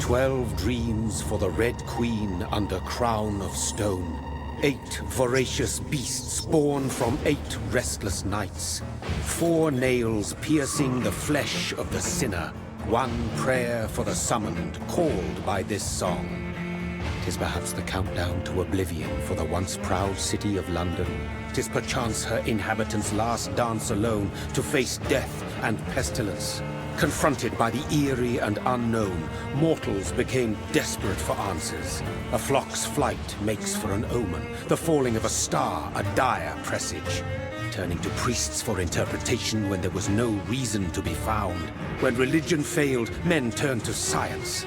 12 dreams for the Red Queen under crown of stone. 8 voracious beasts born from 8 restless nights. 4 nails piercing the flesh of the sinner. 1 prayer for the summoned, called by this song. 'Tis perhaps the countdown to oblivion for the once proud city of London. 'Tis perchance her inhabitants' last dance alone to face death and pestilence. Confronted by the eerie and unknown, mortals became desperate for answers. A flock's flight makes for an omen, the falling of a star a dire presage. Turning to priests for interpretation when there was no reason to be found. When religion failed, men turned to science.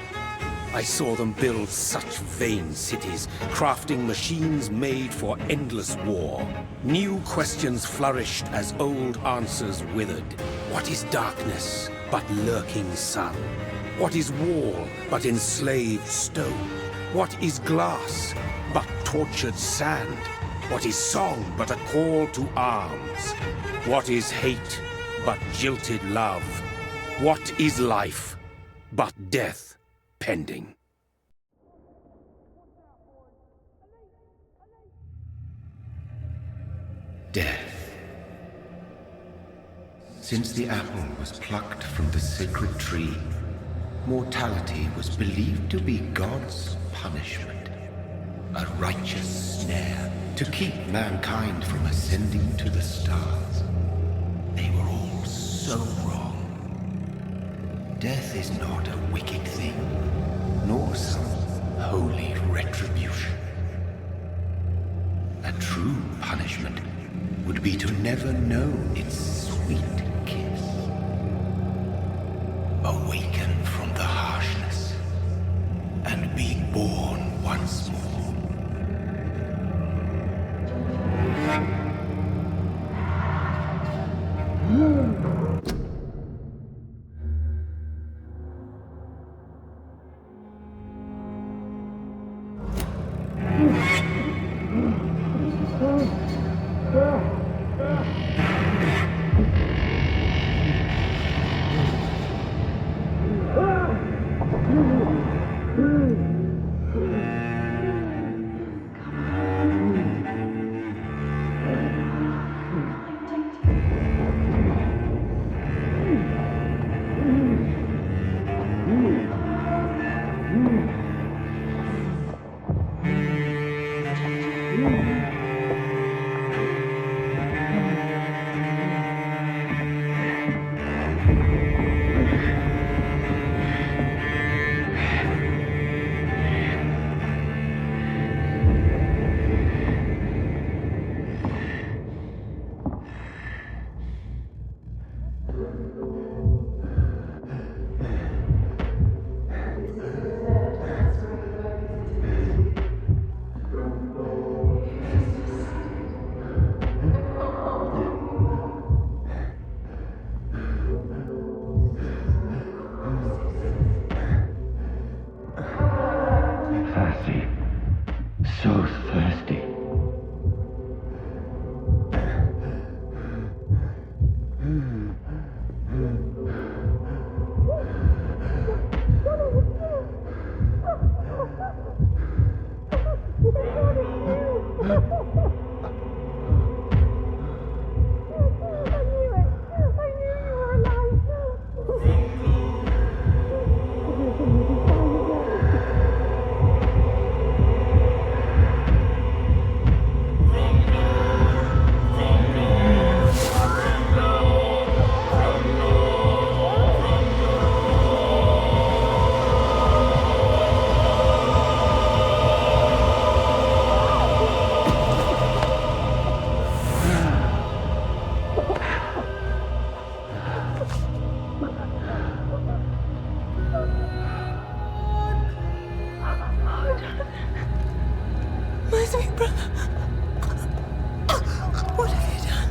I saw them build such vain cities, crafting machines made for endless war. New questions flourished as old answers withered. What is darkness but lurking sun? What is wall but enslaved stone? What is glass but tortured sand? What is song but a call to arms? What is hate but jilted love? What is life but death pending? Death. Since the apple was plucked from the sacred tree, mortality was believed to be God's punishment, a righteous snare to keep mankind from ascending to the stars. They were all so wrong. Death is not a wicked thing, nor some holy retribution. A true punishment would be to never know its sweet kiss. Awaken from the harshness and be born once more.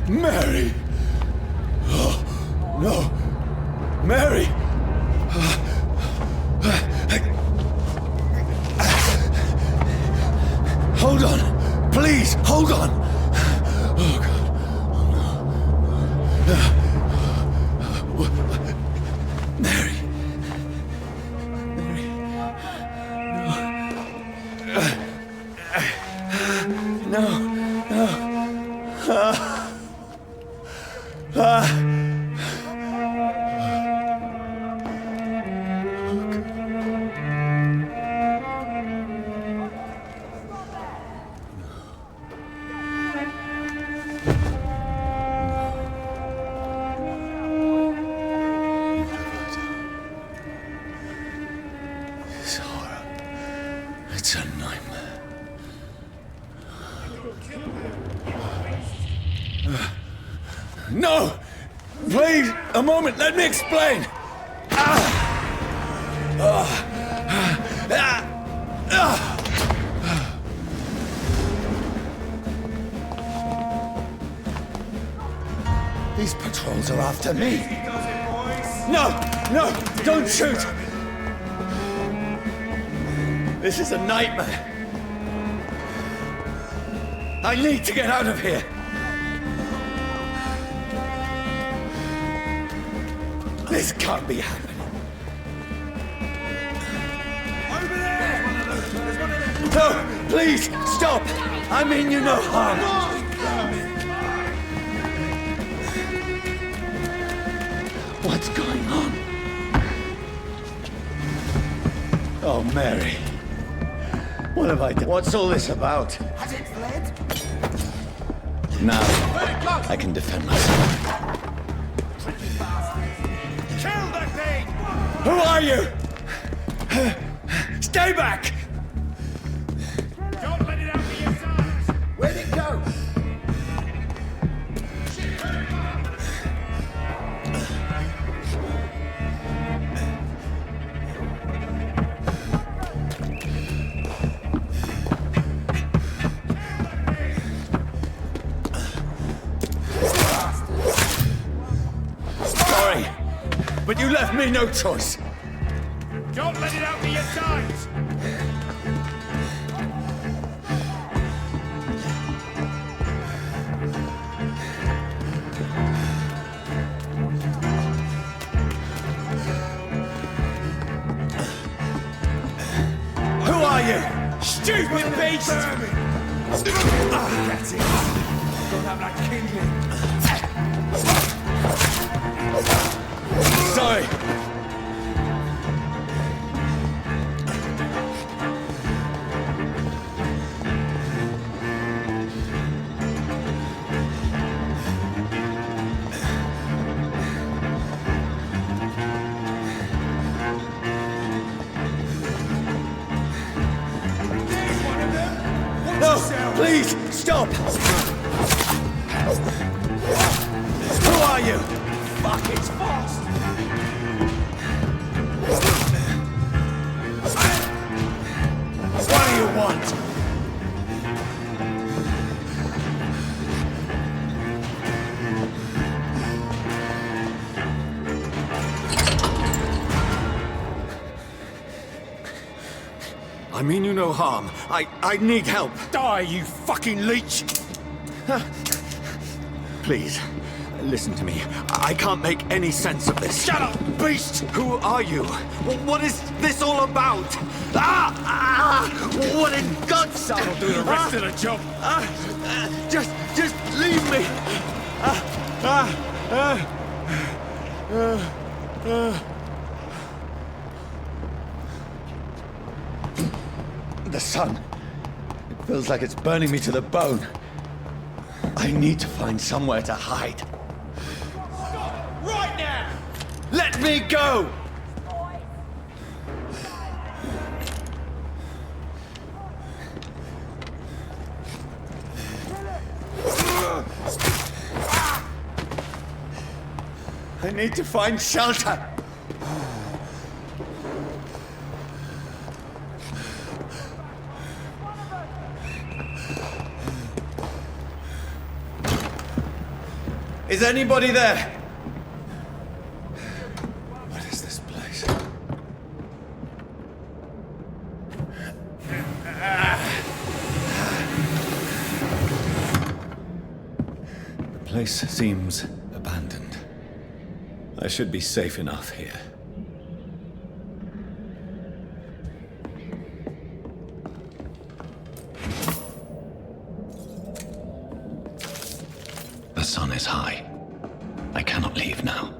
Mary! Oh, no! Mary! Hold on! Please, hold on! Oh, God. Oh, no. Mary! Mary! This horror. It's a nightmare. No! Please, a moment, let me explain! These patrols are after me. No! No! Don't shoot! This is a nightmare. I need to get out of here. This can't be happening. Over there! No! Please, stop! I mean you no harm. What's going on? Oh, Mary. What have I done? What's all this about? Has it fled? Now, I can defend myself. Kill the thing! Who are you? Stay back! Don't let it out for your sides! Where'd it go? Sorry, but you left me no choice. Don't let it out for your sides! Who are you? Stupid beast! That's it. Don't have that kindling. Sorry. No, please, stop! Who are you? Fuck, it's fast! What do you want? I mean you no harm. I need help. Die, you fucking leech! Please, listen to me. I can't make any sense of this. Shut up, beast! Who are you? What is this all about? What in God's name? I'll do the rest of the job. Just leave me. The sun. It feels like it's burning me to the bone. I need to find somewhere to hide. Right now! Let me go! I need to find shelter. Is anybody there? What is this place? The place seems abandoned. I should be safe enough here. The sun is high. I cannot leave now.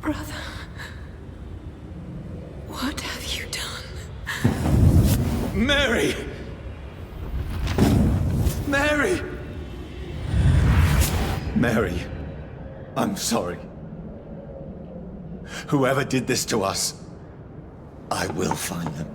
Brother, what have you done? Mary! Mary! Mary, I'm sorry. Whoever did this to us, I will find them.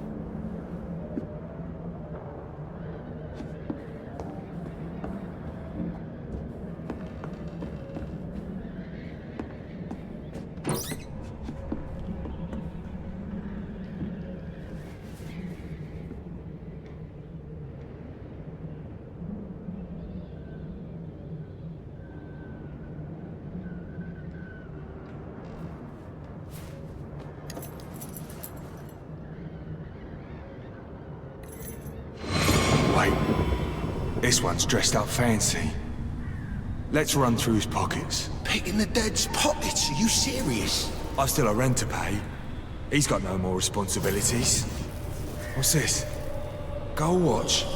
Wait. This one's dressed up fancy. Let's run through his pockets. Picking the dead's pockets? Are you serious? I've still a rent to pay. He's got no more responsibilities. What's this? Gold watch.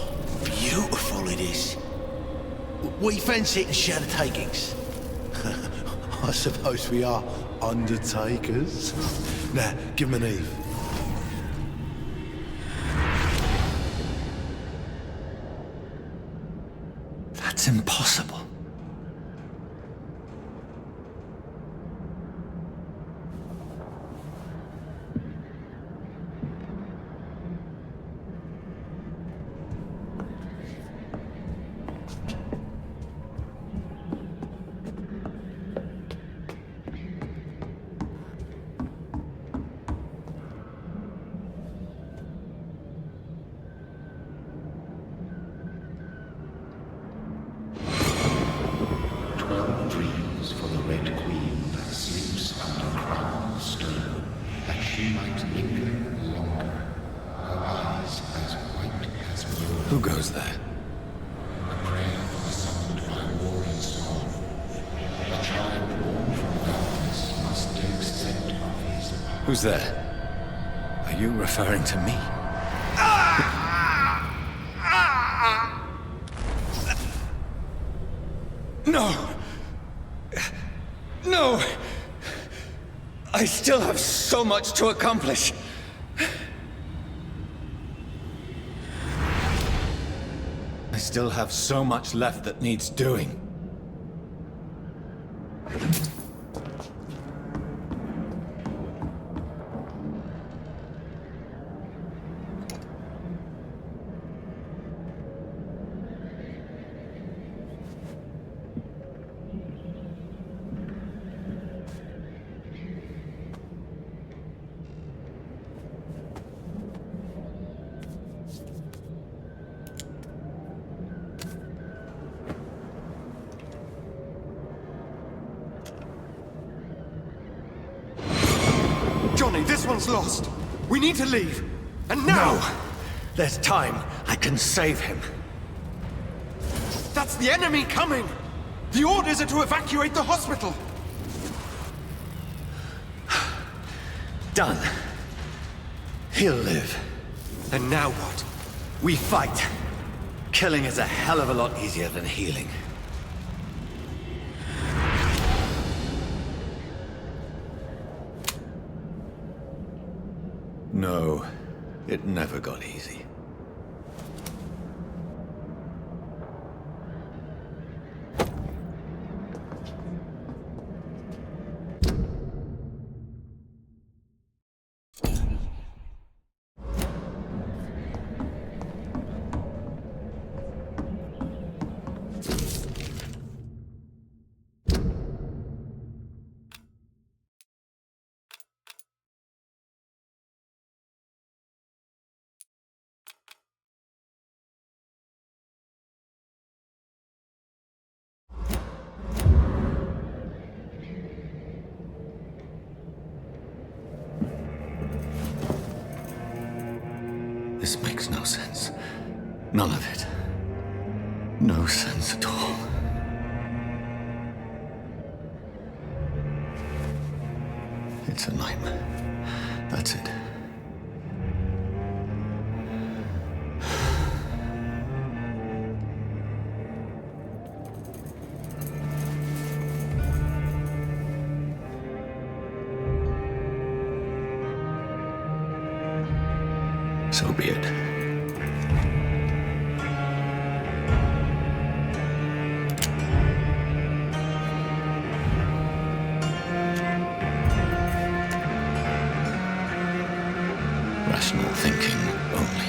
Beautiful it is. We fancy it and share the takings. I suppose we are undertakers. Now, give him an Eve. That's impossible. Dreams for the Red Queen that sleeps under crown of stone, that she might linger longer, her eyes as white as milk. Who goes there? A prayer summoned by warrior song. The child born from darkness must take scent of his power. Who's there? Are you referring to me? No! No! I still have so much to accomplish. I still have so much left that needs doing. Johnny, this one's lost. We need to leave. And now! No! There's time. I can save him. That's the enemy coming! The orders are to evacuate the hospital! Done. He'll live. And now what? We fight. Killing is a hell of a lot easier than healing. No, it never got easy. This makes no sense. None of it. No sense at all. It's a nightmare. That's it. So be it. Rational thinking only.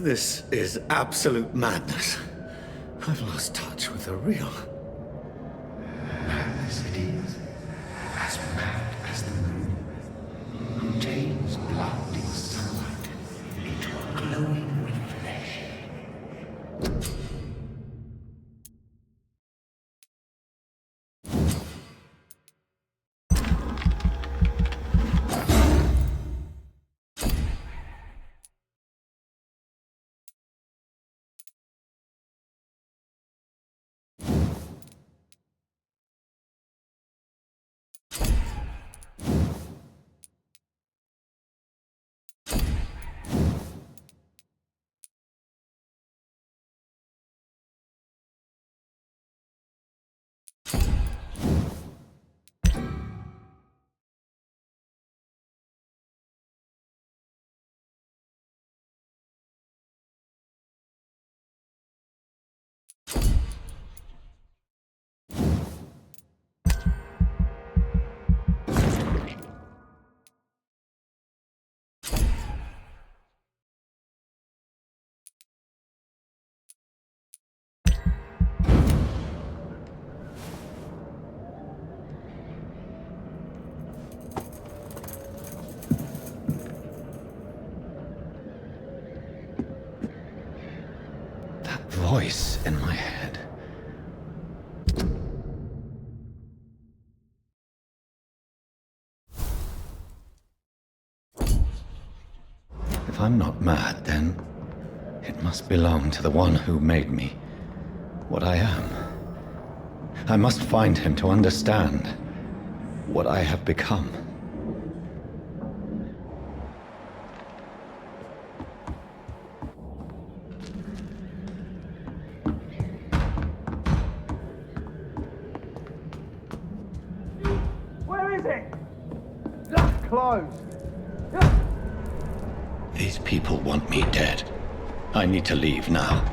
This is absolute madness. I've lost touch with the real. Madness it is, as mad as the moon, who changes blinding sunlight into a glowing reflection. Voice in my head. If I'm not mad, then it must belong to the one who made me what I am. I must find him to understand what I have become. These people want me dead. I need to leave now.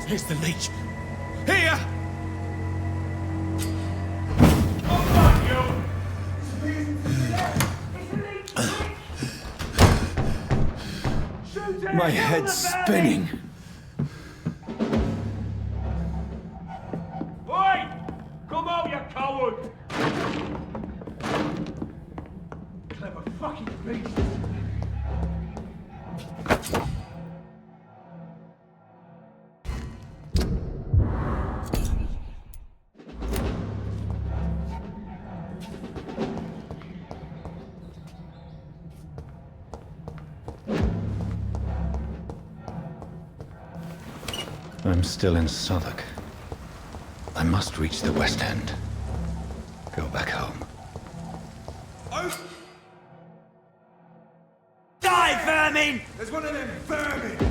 Here's the leech. Here! My head's spinning. Oi! Come out, you coward! Clever fucking beast! I'm still in Southwark. I must reach the West End. Go back home. Die, vermin! There's one of them vermin!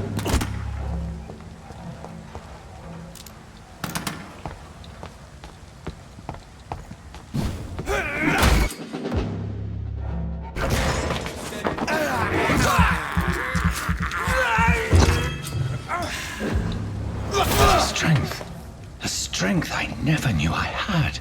A strength I never knew I had.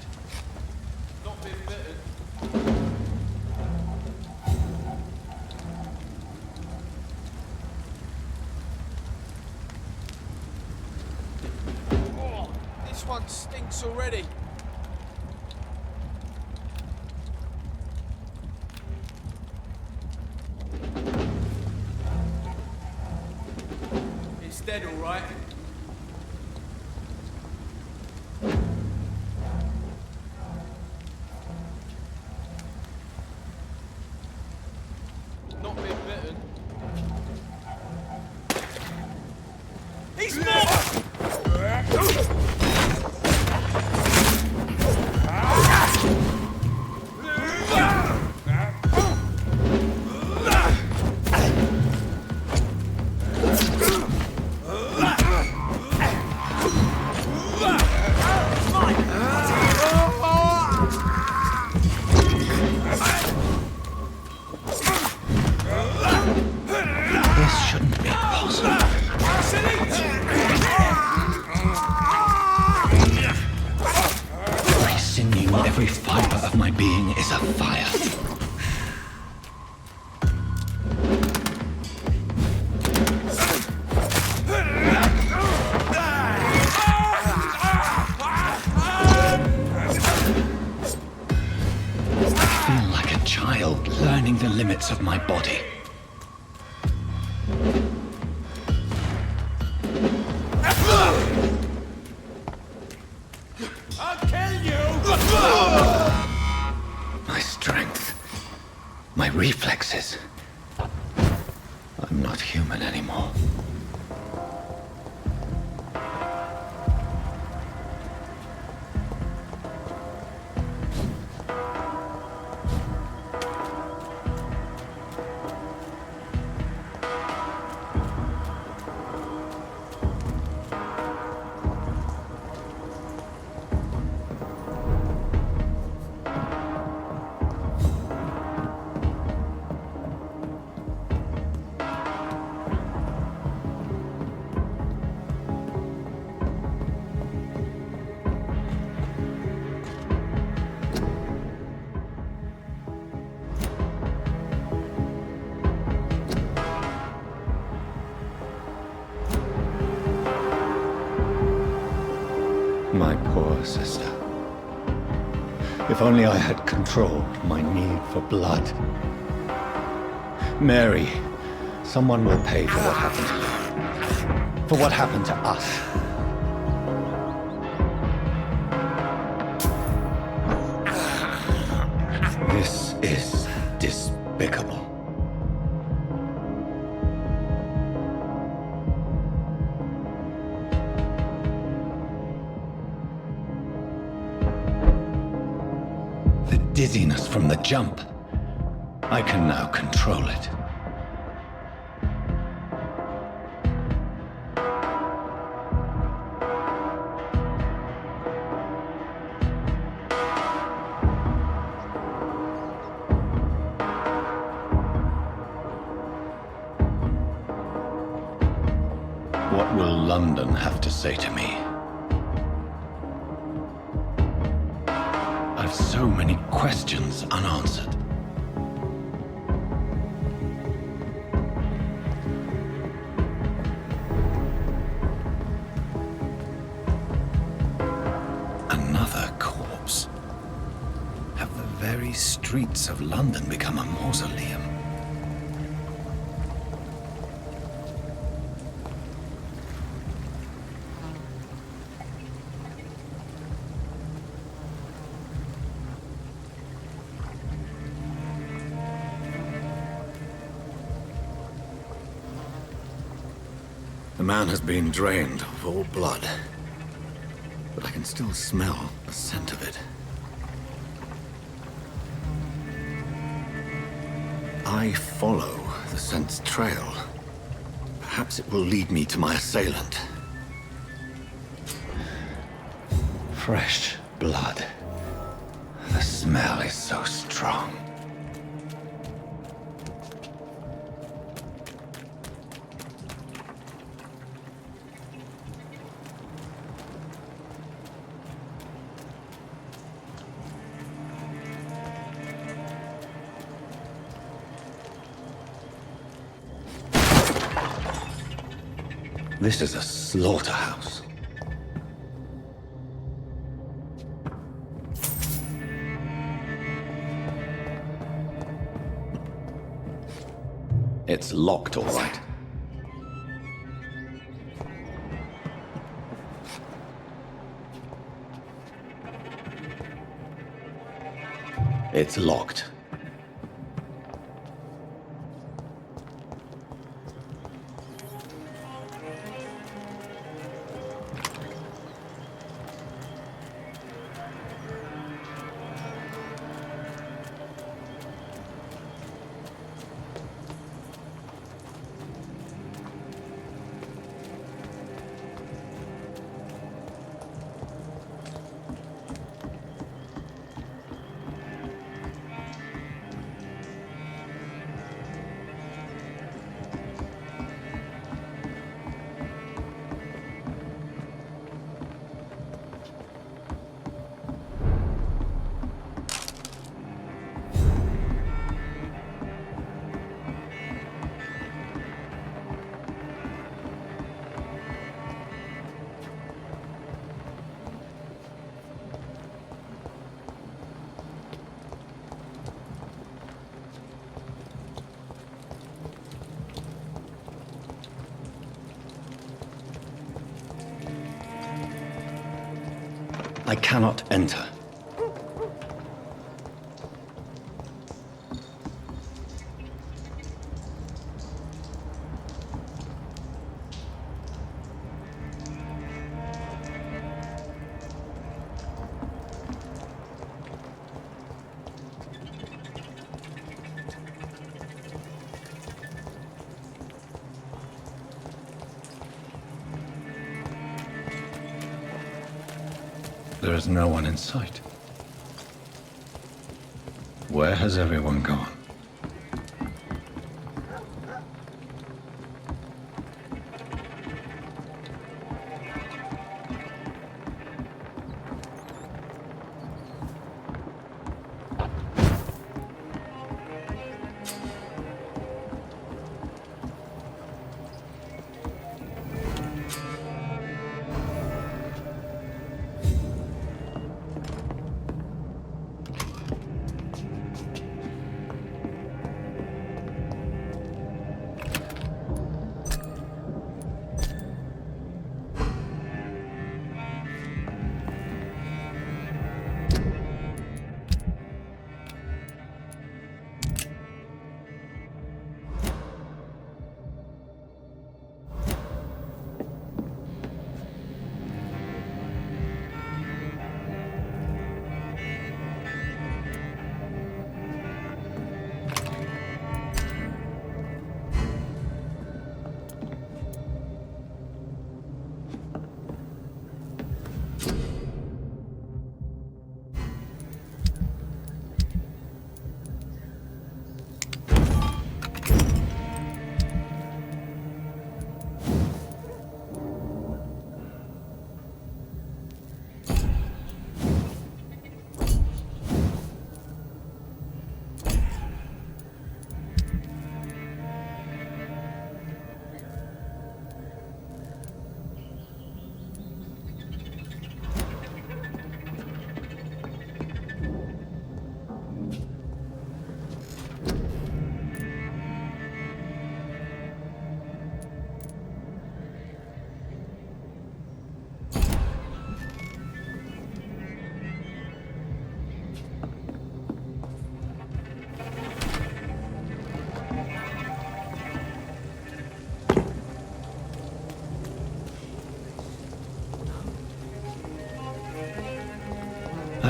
Oh, this one stinks already. It's dead, all right. Not been bitten. He's more! This shouldn't be possible. Every sinew, every fiber of my being is afire. I feel like a child learning the limits of my body. I'll kill you! My strength, my reflexes. I'm not human anymore. My poor sister. If only I had controlled my need for blood. Mary, someone will pay for what happened to you. For what happened to us. This is despicable. The dizziness from the jump. I can now control it. What will London have to say to me? I've so many questions unanswered. Another corpse. Have the very streets of London become a mausoleum? The man has been drained of all blood, but I can still smell the scent of it. I follow the scent's trail. Perhaps it will lead me to my assailant. Fresh blood. The smell is so strong. This is a slaughterhouse. It's locked, all right. It's locked. I cannot enter. There is no one in sight. Where has everyone gone?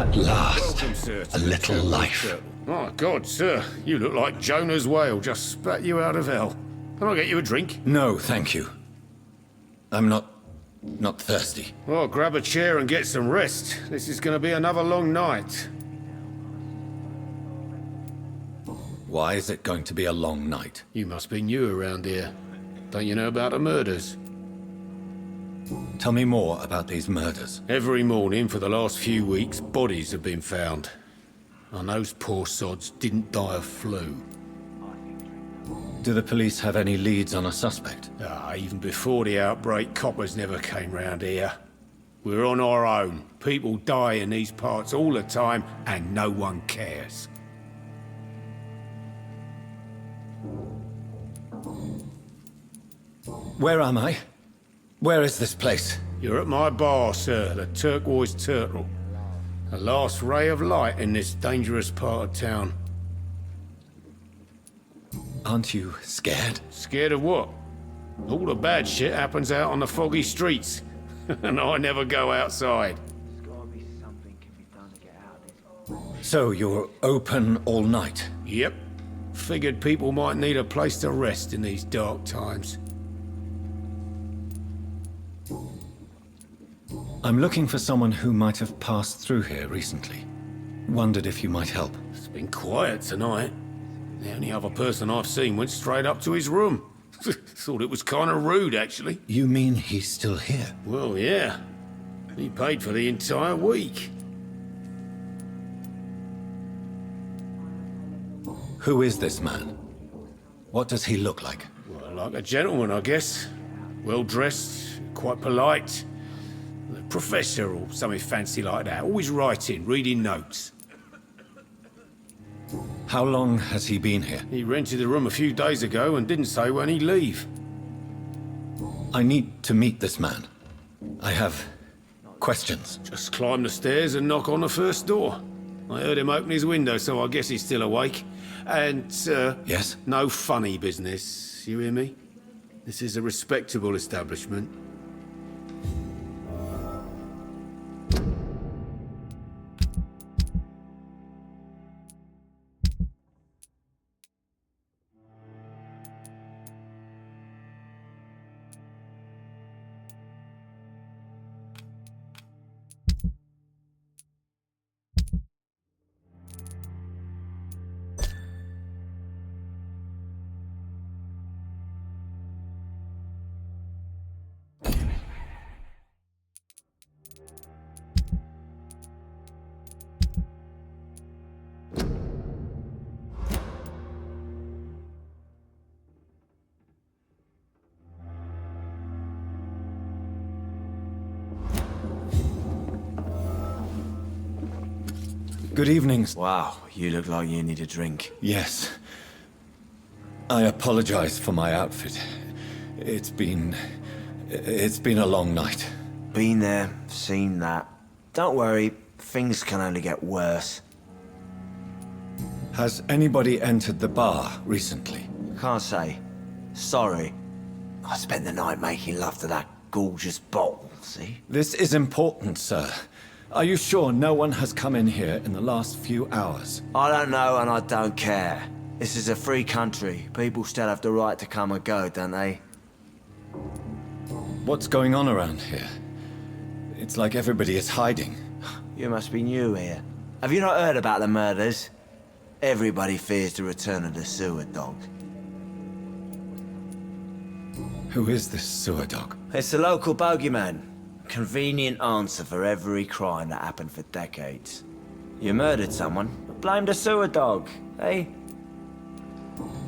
At last, Welcome, sir, to a the little Turtle life. Circle. My God, sir, you look like Jonah's whale just spat you out of hell. Can I get you a drink? No, thank you. I'm not thirsty. Well, grab a chair and get some rest. This is going to be another long night. Why is it going to be a long night? You must be new around here. Don't you know about the murders? Tell me more about these murders. Every morning for the last few weeks, bodies have been found. And those poor sods didn't die of flu. Do the police have any leads on a suspect? Even before the outbreak, coppers never came round here. We're on our own. People die in these parts all the time, and no one cares. Where am I? Where is this place? You're at my bar, sir, the Turquoise Turtle. The last ray of light in this dangerous part of town. Aren't you scared? Scared of what? All the bad shit happens out on the foggy streets. And I never go outside. So you're open all night? Yep. Figured people might need a place to rest in these dark times. I'm looking for someone who might have passed through here recently. Wondered if you might help. It's been quiet tonight. The only other person I've seen went straight up to his room. Thought it was kind of rude, actually. You mean he's still here? Well, yeah. He paid for the entire week. Who is this man? What does he look like? Well, like a gentleman, I guess. Well-dressed, quite polite. A professor or something fancy like that. Always writing, reading notes. How long has he been here? He rented the room a few days ago and didn't say when he'd leave. I need to meet this man. I have questions. Just climb the stairs and knock on the first door. I heard him open his window, so I guess he's still awake. And, Yes? no funny business. You hear me? This is a respectable establishment. Good evening. Wow, you look like you need a drink. Yes. I apologize for my outfit. It's been a long night. Been there, seen that. Don't worry, things can only get worse. Has anybody entered the bar recently? Can't say. Sorry. I spent the night making love to that gorgeous bottle, see? This is important, sir. Are you sure no one has come in here in the last few hours? I don't know and I don't care. This is a free country. People still have the right to come and go, don't they? What's going on around here? It's like everybody is hiding. You must be new here. Have you not heard about the murders? Everybody fears the return of the sewer dog. Who is this sewer dog? It's the local bogeyman. Convenient answer for every crime that happened for decades. You murdered someone, but blamed a sewer dog, eh?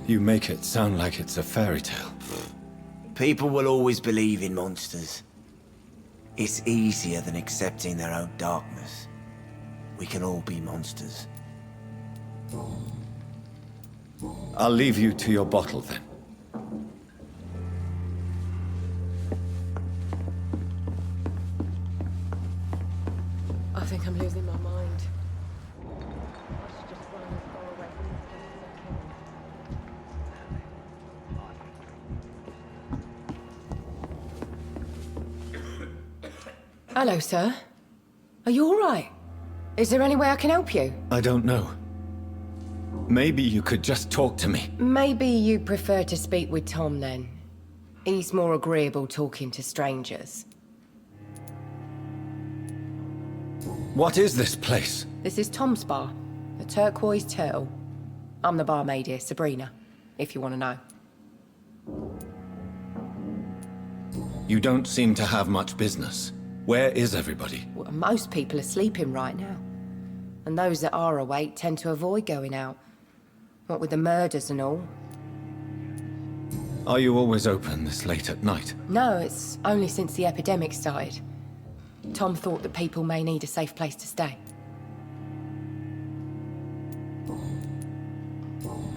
You make it sound like it's a fairy tale. People will always believe in monsters. It's easier than accepting their own darkness. We can all be monsters. I'll leave you to your bottle then. I think I'm losing my mind. Hello, sir. Are you all right? Is there any way I can help you? I don't know. Maybe you could just talk to me. Maybe you prefer to speak with Tom then. He's more agreeable talking to strangers. What is this place? This is Tom's bar, the Turquoise Turtle. I'm the barmaid here, Sabrina, if you want to know. You don't seem to have much business. Where is everybody? Well, most people are sleeping right now. And those that are awake tend to avoid going out. What with the murders and all. Are you always open this late at night? No, it's only since the epidemic started. Tom thought that people may need a safe place to stay.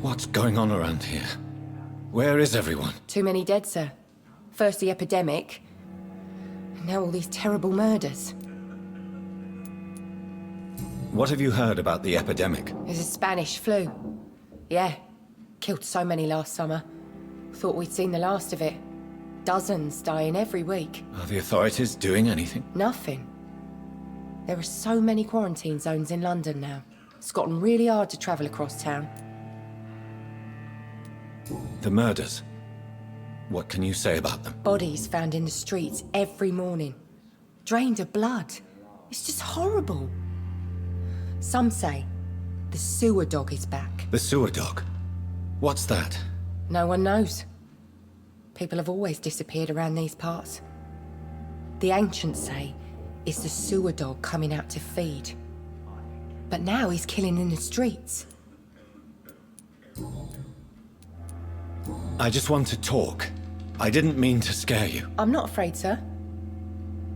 What's going on around here? Where is everyone? Too many dead, sir. First the epidemic, and now all these terrible murders. What have you heard about the epidemic? There's a Spanish flu. Yeah, killed so many last summer. Thought we'd seen the last of it. Dozens dying every week. Are the authorities doing anything? Nothing. There are so many quarantine zones in London now. It's gotten really hard to travel across town. The murders. What can you say about them? Bodies found in the streets every morning. Drained of blood. It's just horrible. Some say the sewer dog is back. The sewer dog? What's that? No one knows. People have always disappeared around these parts. The ancients say it's the sewer dog coming out to feed. But now he's killing in the streets. I just want to talk. I didn't mean to scare you. I'm not afraid, sir.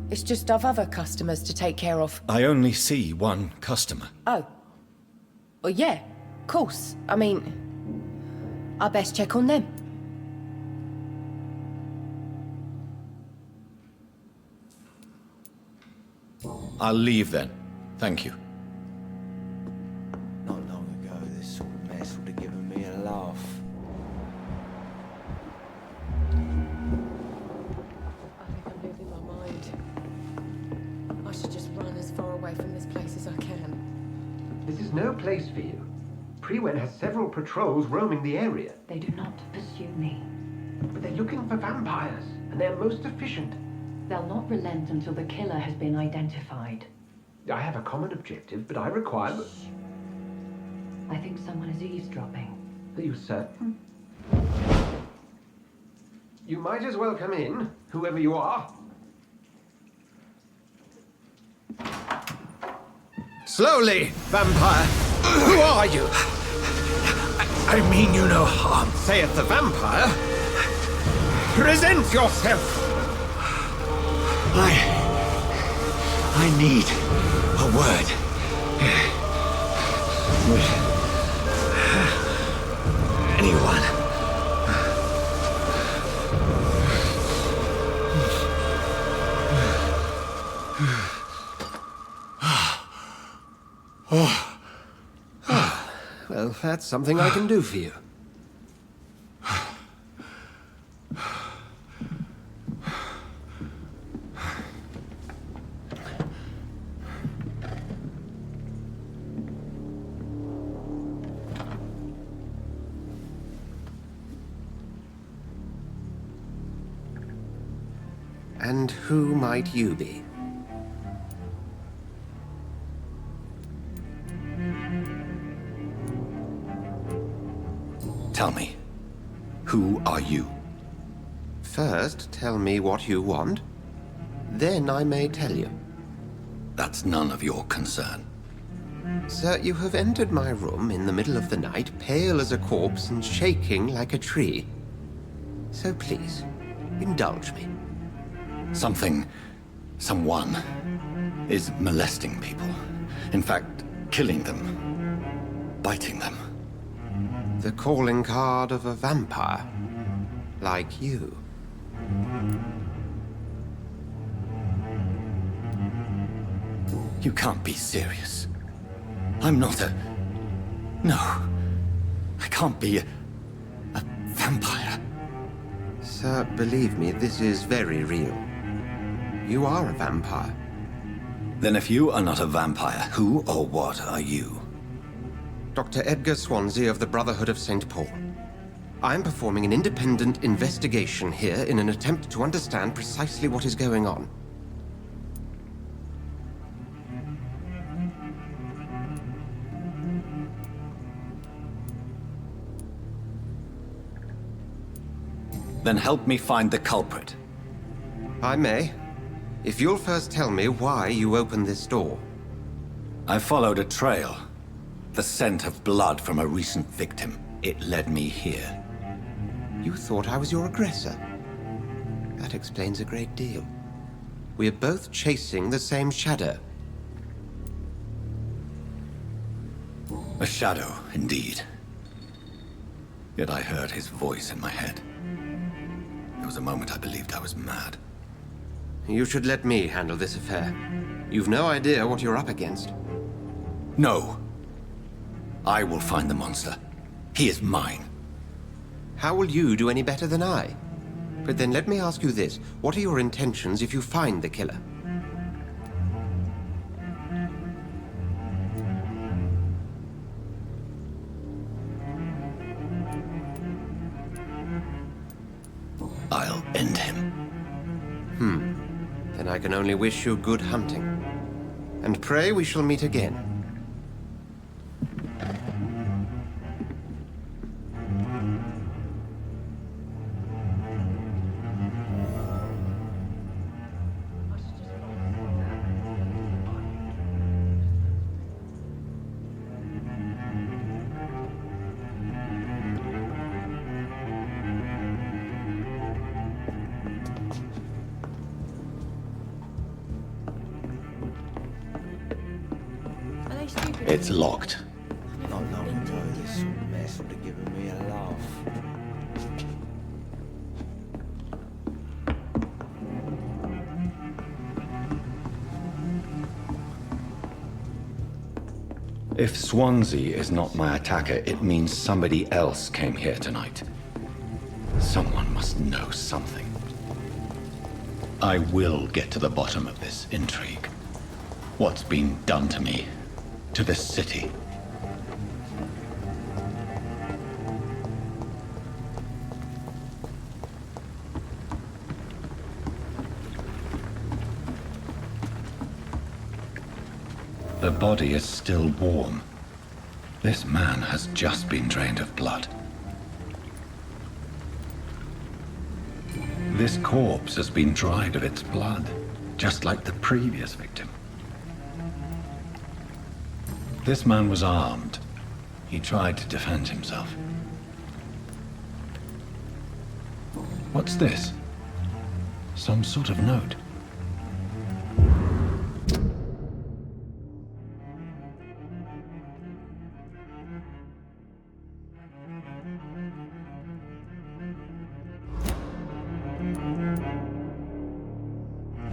It's just I've other customers to take care of. I only see one customer. Oh. Well, yeah, of course. I mean, I best check on them. I'll leave then. Thank you. Not long ago, this sort of mess would have given me a laugh. I think I'm losing my mind. I should just run as far away from this place as I can. This is no place for you. Prewen has several patrols roaming the area. They do not pursue me. But they're looking for vampires, and they're most efficient. They'll not relent until the killer has been identified. I have a common objective, but I require... I think someone is eavesdropping. Are you certain? You might as well come in, whoever you are. Slowly, vampire! Who are you? I mean you no harm. Saith the vampire. Present yourself! I need a word. With anyone. Well, that's something I can do for you. And who might you be? Tell me, who are you? First, tell me what you want. Then I may tell you. That's none of your concern. Sir, you have entered my room in the middle of the night, pale as a corpse and shaking like a tree. So please, indulge me. Someone is molesting people. In fact, killing them. Biting them. The calling card of a vampire. Like you. You can't be serious. I'm not a... No. I can't be a vampire. Sir, believe me, this is very real. You are a vampire. Then if you are not a vampire, who or what are you? Dr. Edgar Swansea of the Brotherhood of St. Paul. I'm performing an independent investigation here in an attempt to understand precisely what is going on. Then help me find the culprit. I may. If you'll first tell me why you opened this door. I followed a trail. The scent of blood from a recent victim. It led me here. You thought I was your aggressor? That explains a great deal. We are both chasing the same shadow. A shadow, indeed. Yet I heard his voice in my head. There was a moment I believed I was mad. You should let me handle this affair. You've no idea what you're up against. No. I will find the monster. He is mine. How will you do any better than I? But then let me ask you this. What are your intentions if you find the killer? I'll end him. Then I can only wish you good hunting. And pray we shall meet again. It's locked. Not long ago, this mess would have given me a laugh. If Swansea is not my attacker, it means somebody else came here tonight. Someone must know something. I will get to the bottom of this intrigue. What's been done to me? To this city? The body is still warm. This man has just been drained of blood. This corpse has been dried of its blood, just like the previous victim. This man was armed. He tried to defend himself. What's this? Some sort of note.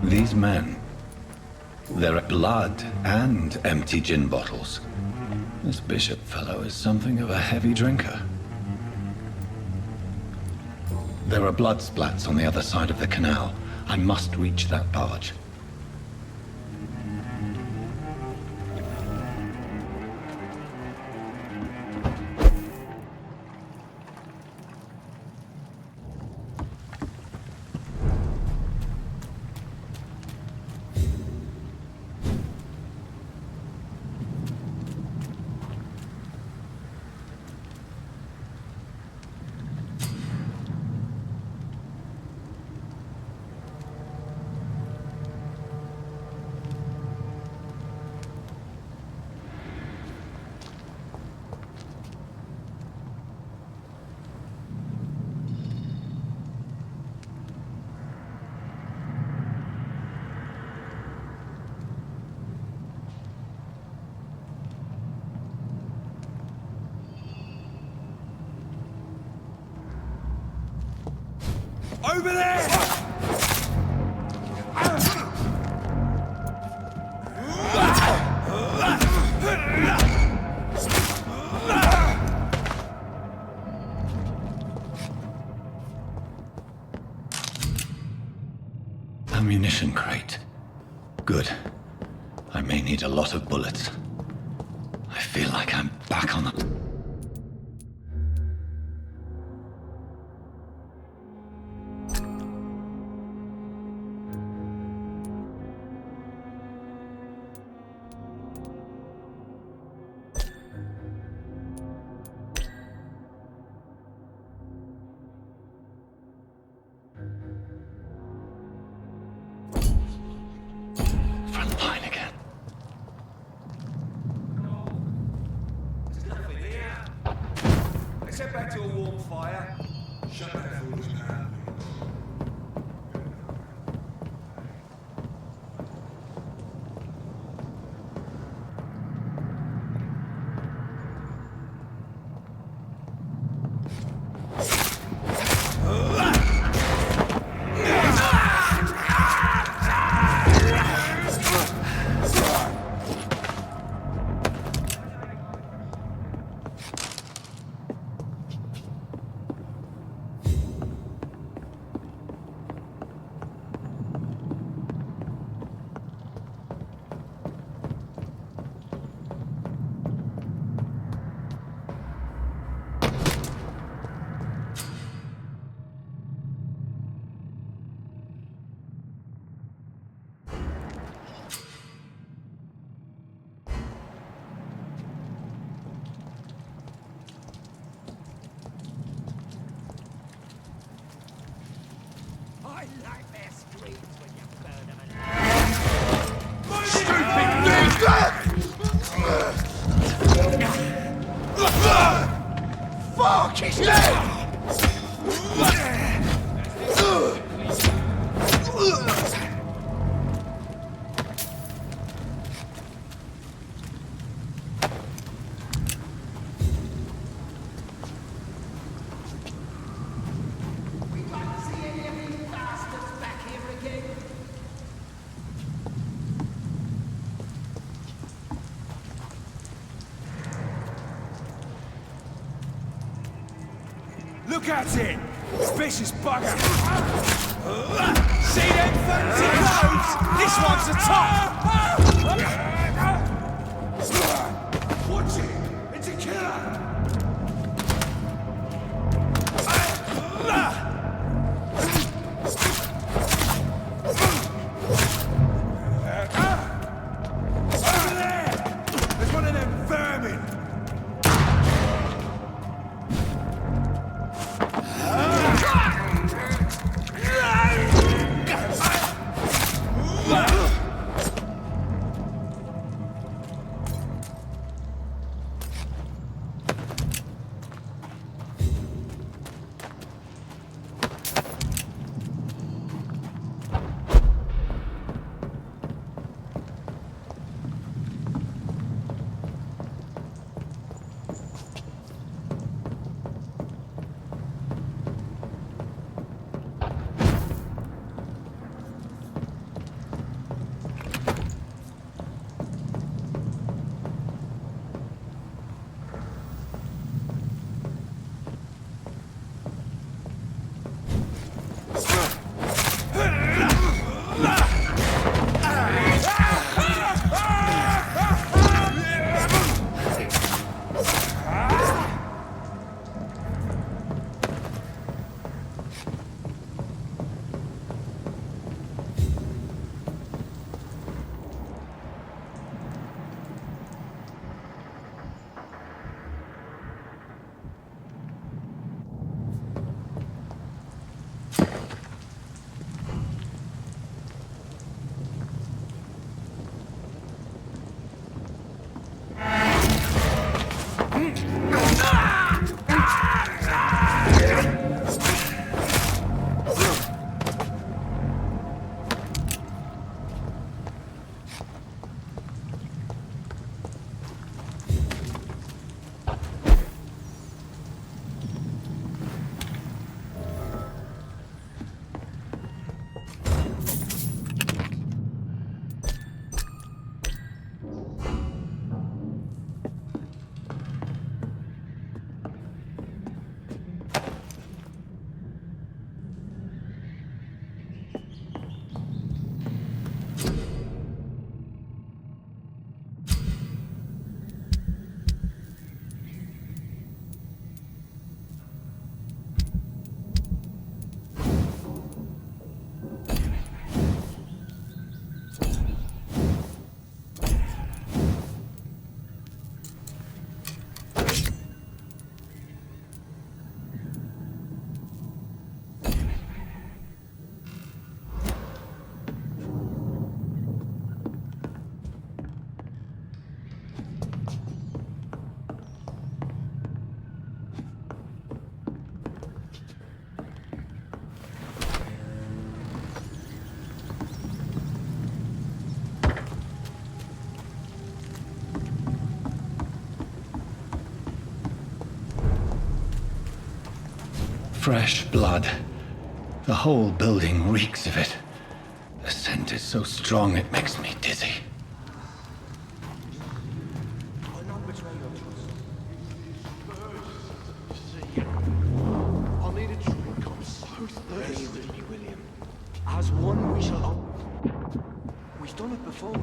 These men, there are blood and empty gin bottles. This bishop fellow is something of a heavy drinker. There are blood splats on the other side of the canal. I must reach that barge. Over there! Ammunition crate. Good. I may need a lot of bullets. I feel like I'm back on the... front line again. Let's head back to a warm fire. Shut that foolish mouth. I like their screams when you burn them alive. Fuck, he's dead! We'd like to see any of these bastards back here again. Look at it! Vicious bugger! See them fancy clothes? This one's a top! Watch it! It's a killer! Over there! There's one of them vermin! fresh blood. The whole building reeks of it. The scent is so strong it makes me dizzy. I need a drink. I'm so thirsty. William. As one, we shall. We've done it before.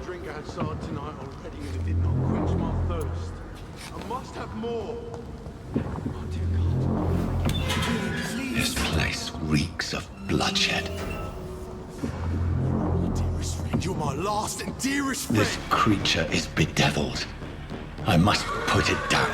Drink outside tonight already and it did not quench my thirst. I must have more. Oh dear God. This place reeks of bloodshed. Dearest friend, you're my last and dearest friend. This creature is bedeviled. I must put it down.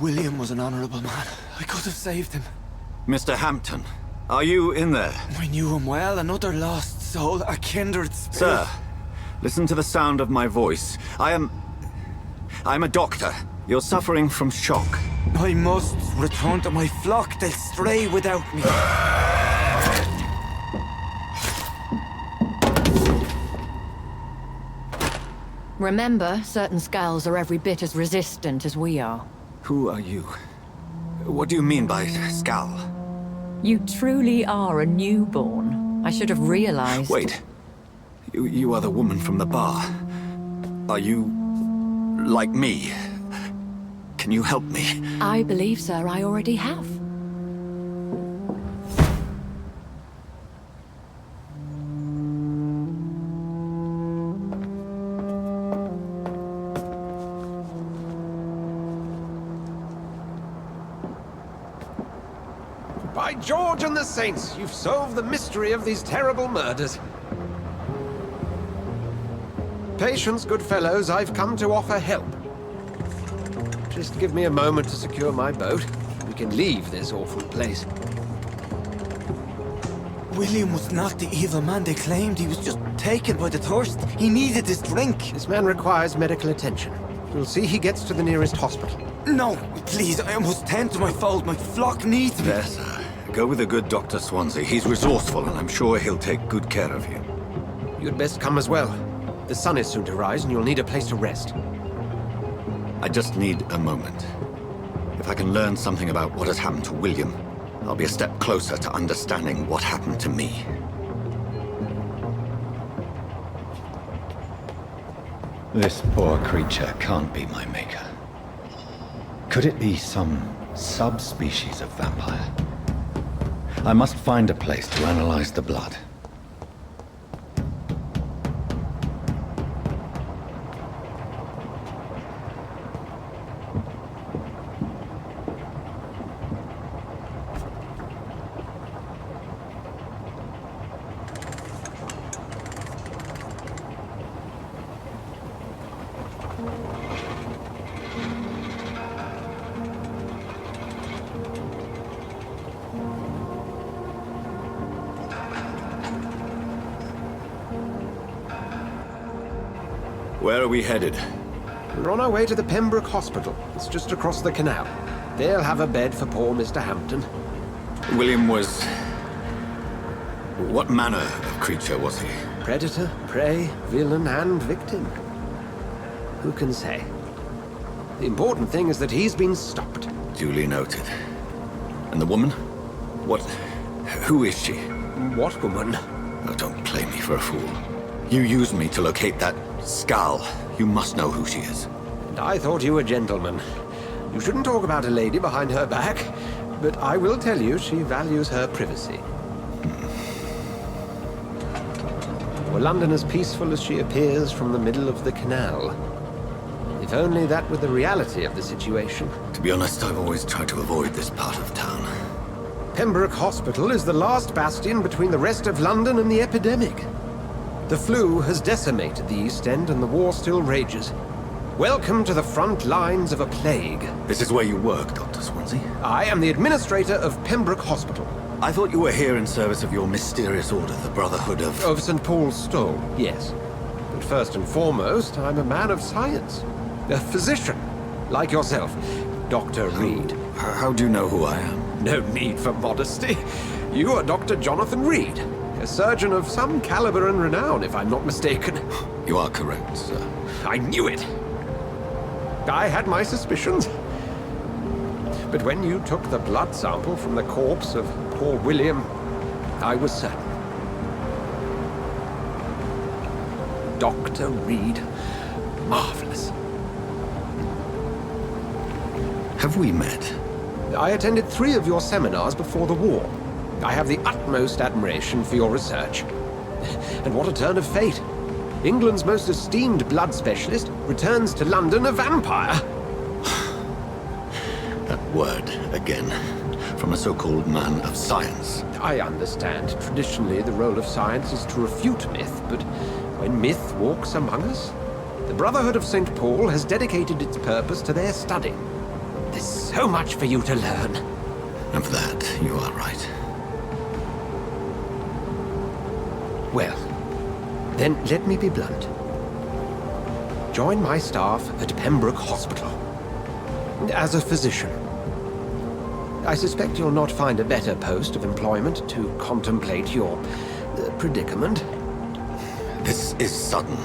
William was an honorable man. I could have saved him. Mr. Hampton, are you in there? I knew him well, another lost soul, a kindred spirit. Sir, listen to the sound of my voice. I'm a doctor. You're suffering from shock. I must return to my flock. They'll stray without me. Remember, certain skulls are every bit as resistant as we are. Who are you? What do you mean by Skal? You truly are a newborn. I should have realized. Wait. You are the woman from the bar. Are you... like me? Can you help me? I believe, sir, I already have. By George and the Saints, you've solved the mystery of these terrible murders. Patience, good fellows, I've come to offer help. Just give me a moment to secure my boat. We can leave this awful place. William was not the evil man they claimed. He was just taken by the thirst. He needed this drink. This man requires medical attention. We'll see he gets to the nearest hospital. No, please, I must tend to my fold. My flock needs me. Yes, sir. Go with the good Dr. Swansea. He's resourceful, and I'm sure he'll take good care of you. You'd best come as well. The sun is soon to rise, and you'll need a place to rest. I just need a moment. If I can learn something about what has happened to William, I'll be a step closer to understanding what happened to me. This poor creature can't be my maker. Could it be some subspecies of vampire? I must find a place to analyze the blood. Where are we headed? We're on our way to the Pembroke Hospital. It's just across the canal. They'll have a bed for poor Mr. Hampton. William was... What manner of creature was he? Predator, prey, villain, and victim. Who can say? The important thing is that he's been stopped. Duly noted. And the woman? What... who is she? What woman? Oh, don't play me for a fool. You used me to locate that skull. You must know who she is. And I thought you a gentleman. You shouldn't talk about a lady behind her back, but I will tell you she values her privacy. Were London as peaceful as she appears from the middle of the canal? If only that were the reality of the situation. To be honest, I've always tried to avoid this part of town. Pembroke Hospital is the last bastion between the rest of London and the epidemic. The flu has decimated the East End and the war still rages. Welcome to the front lines of a plague. This is where you work, Dr. Swansea? I am the administrator of Pembroke Hospital. I thought you were here in service of your mysterious order, the Brotherhood of... Of St. Paul's Stole, yes. But first and foremost, I'm a man of science. A physician, like yourself, Dr. Reed. How do you know who I am? No need for modesty. You are Dr. Jonathan Reed, a surgeon of some caliber and renown, if I'm not mistaken. You are correct, sir. I knew it. I had my suspicions. But when you took the blood sample from the corpse of poor William, I was certain. Dr. Reed. Marvelous. Have we met? I attended 3 of your seminars before the war. I have the utmost admiration for your research. And what a turn of fate. England's most esteemed blood specialist returns to London a vampire. That word, again, from a so-called man of science. I understand. Traditionally, the role of science is to refute myth, but when myth walks among us, the Brotherhood of St. Paul has dedicated its purpose to their study. There's so much for you to learn. Of that, you are right. Well, then let me be blunt. Join my staff at Pembroke Hospital. As a physician. I suspect you'll not find a better post of employment to contemplate your predicament. This is sudden.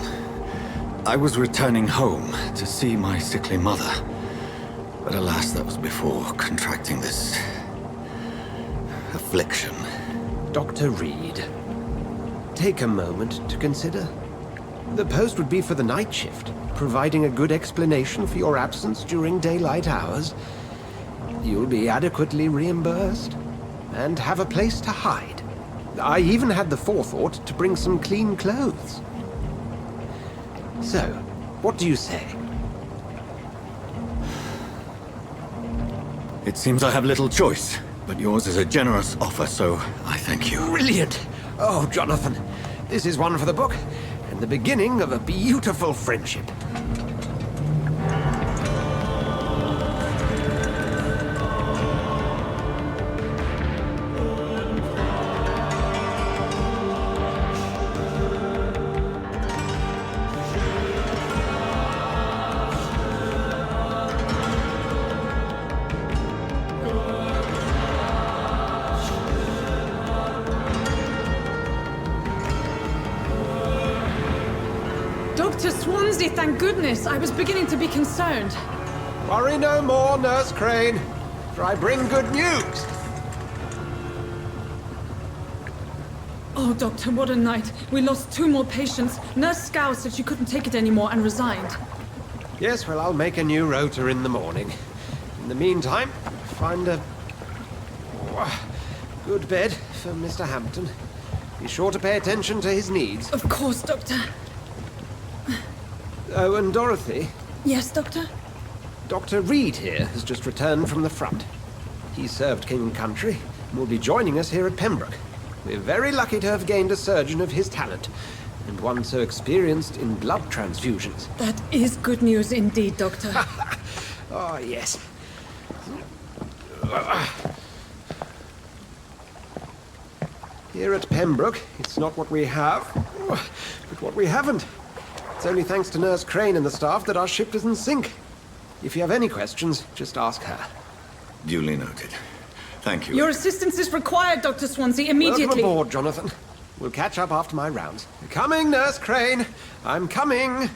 I was returning home to see my sickly mother. But alas, that was before contracting this... affliction. Dr. Reed, take a moment to consider. The post would be for the night shift, providing a good explanation for your absence during daylight hours. You'll be adequately reimbursed, and have a place to hide. I even had the forethought to bring some clean clothes. So, what do you say? It seems I have little choice, but yours is a generous offer, so I thank you. Brilliant! Oh, Jonathan, this is one for the book, and the beginning of a beautiful friendship. Dr. Swansea, thank goodness. I was beginning to be concerned. Worry no more, Nurse Crane, for I bring good news. Oh, Doctor, what a night. We lost 2 more patients. Nurse Scow said she couldn't take it anymore and resigned. Yes, well, I'll make a new rota in the morning. In the meantime, find a good bed for Mr. Hampton. Be sure to pay attention to his needs. Of course, Doctor. Oh, and Dorothy? Yes, Doctor? Dr. Reed here has just returned from the front. He served King and Country and will be joining us here at Pembroke. We're very lucky to have gained a surgeon of his talent, and one so experienced in blood transfusions. That is good news indeed, Doctor. Oh, yes. Here at Pembroke, it's not what we have, but what we haven't. It's only thanks to Nurse Crane and the staff that our ship doesn't sink. If you have any questions, just ask her. Duly noted. Thank you. Your assistance is required, Dr. Swansea, immediately. Welcome aboard, Jonathan. We'll catch up after my rounds. Coming, Nurse Crane. I'm coming.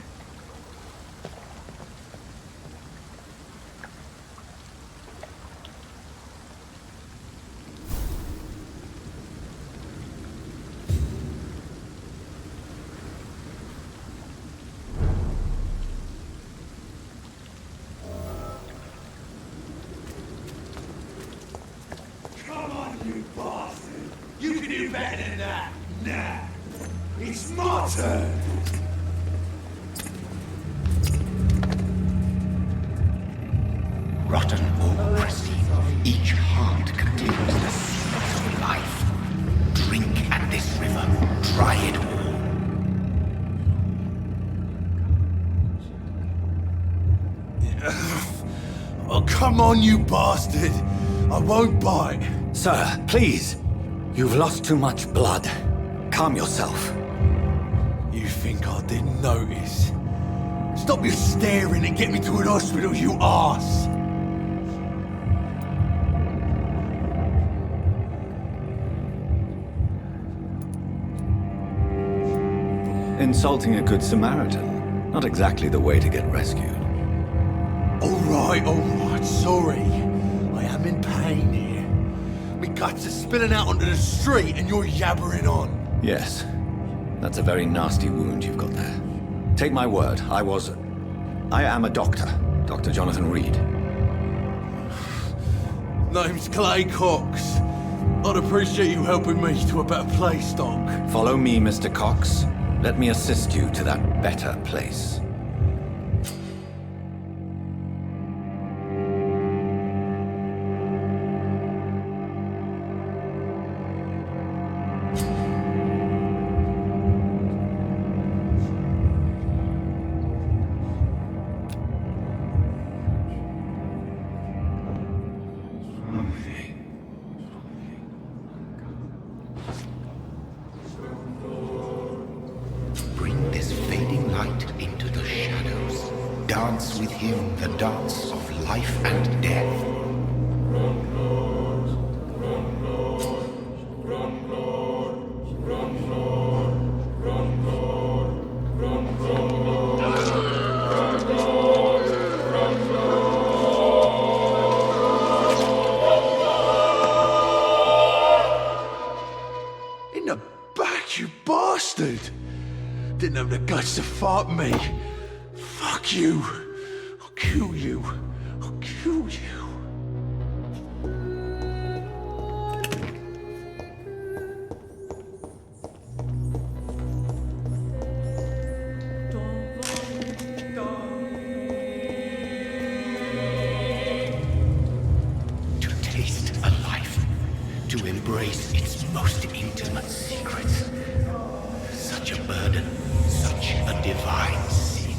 Come on, you bastard! You can do better than that! Nah! It's my turn! Rotten or pristine, each heart contains the secrets of life. Drink at this river, try it all. Oh, come on, you bastard! I won't bite! Sir, please. You've lost too much blood. Calm yourself. You think I didn't notice? Stop your staring and get me to an hospital, you arse! Insulting a good Samaritan. Not exactly the way to get rescued. Alright, sorry. I am in pain here. My guts are spilling out onto the street and you're yabbering on. Yes. That's a very nasty wound you've got there. Take my word, I am a doctor. Dr. Jonathan Reed. Name's Clay Cox. I'd appreciate you helping me to a better place, Doc. Follow me, Mr. Cox. Let me assist you to that better place. Bring this fading light into the shadows. Dance with him the dance of life and death. In the back, you bastard! Didn't have the guts to fight me. Fuck you. I'll kill you. I'll kill you. To taste a life, to embrace its most intimate secrets. Such a burden, such a divine sin.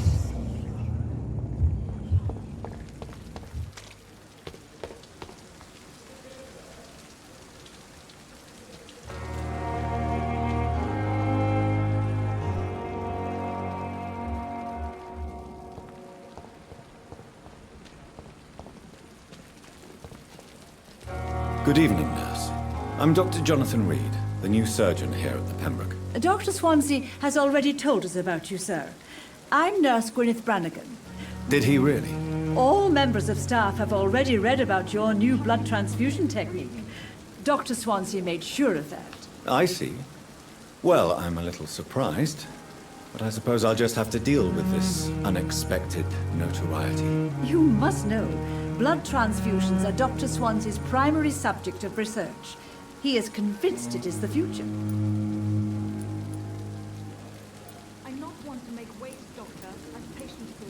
Good evening, nurse. I'm Dr. Jonathan Reed, the new surgeon here at the Pembroke. Dr. Swansea has already told us about you, sir. I'm Nurse Gwyneth Brannigan. Did he really? All members of staff have already read about your new blood transfusion technique. Dr. Swansea made sure of that. I see. Well, I'm a little surprised, but I suppose I'll just have to deal with this unexpected notoriety. You must know, blood transfusions are Dr. Swansea's primary subject of research. He is convinced it is the future. I'm not one to make waste, Doctor, as patients go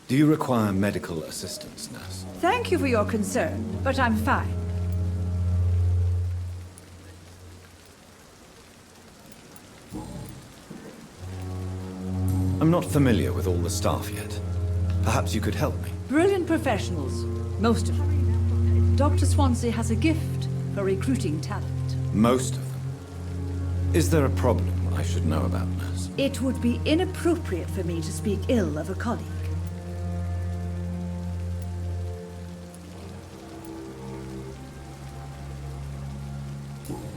Do you require medical assistance, nurse? Thank you for your concern, but I'm fine. I'm not familiar with all the staff yet. Perhaps you could help me. Brilliant professionals, most of them. Dr. Swansea has a gift for recruiting talent. Most of them. Is there a problem I should know about, nurse? It would be inappropriate for me to speak ill of a colleague.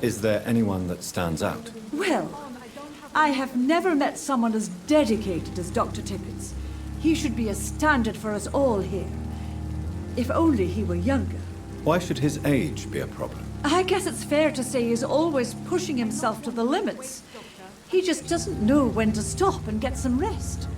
Is there anyone that stands out? Well, I have never met someone as dedicated as Dr. Tippett's. He should be a standard for us all here. If only he were younger. Why should his age be a problem? I guess it's fair to say he's always pushing himself to the limits. He just doesn't know when to stop and get some rest.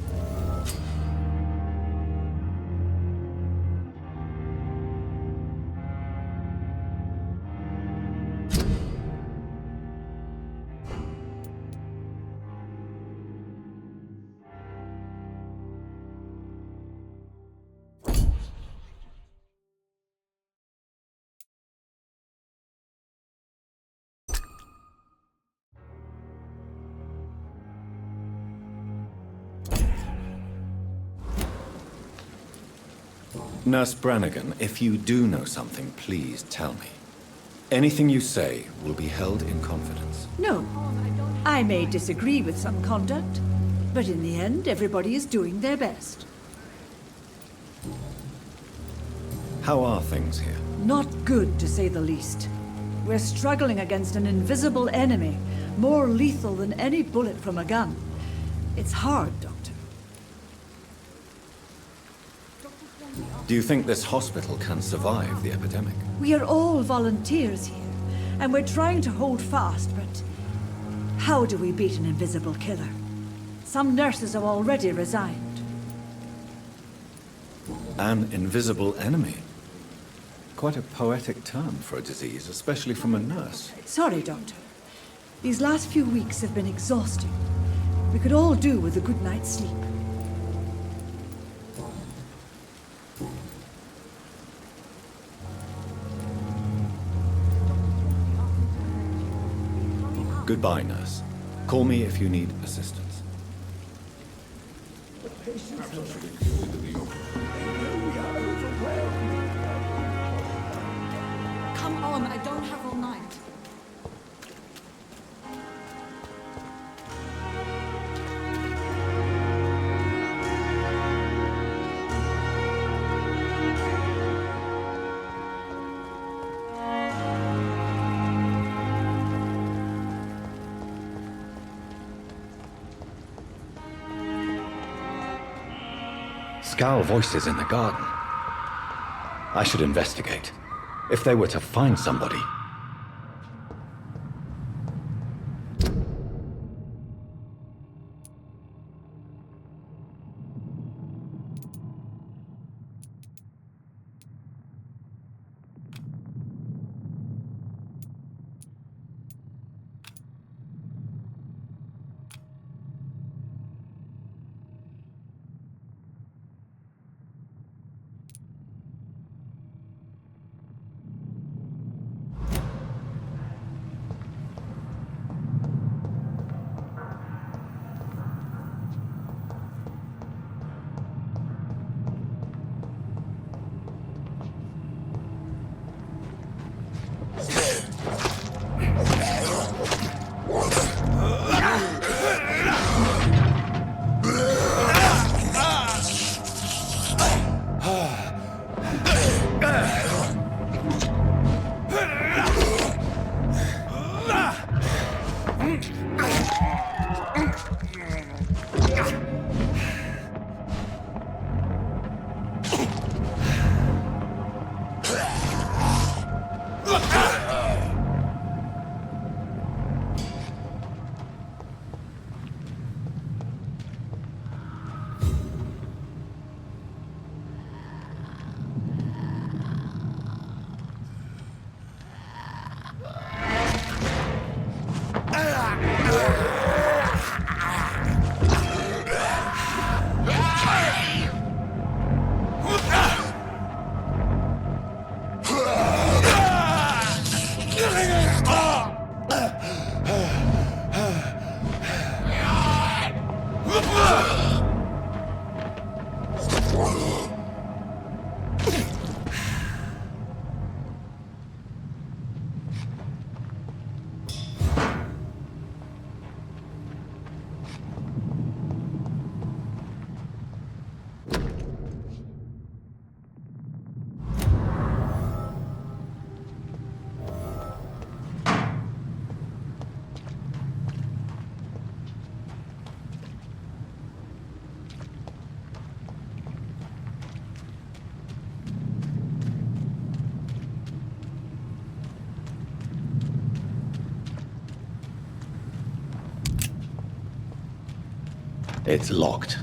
Nurse Brannigan, if you do know something, please tell me. Anything you say will be held in confidence. No. I may disagree with some conduct, but in the end, everybody is doing their best. How are things here? Not good, to say the least. We're struggling against an invisible enemy, more lethal than any bullet from a gun. It's hard, Doctor. Do you think this hospital can survive the epidemic? We are all volunteers here, and we're trying to hold fast, but how do we beat an invisible killer? Some nurses have already resigned. An invisible enemy? Quite a poetic term for a disease, especially from a nurse. Sorry, Doctor. These last few weeks have been exhausting. We could all do with a good night's sleep. Goodbye, nurse. Call me if you need assistance. Come on, I don't have all night. Scowl voices in the garden. I should investigate. If they were to find somebody. It's locked.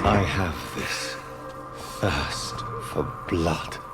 I have this thirst for blood.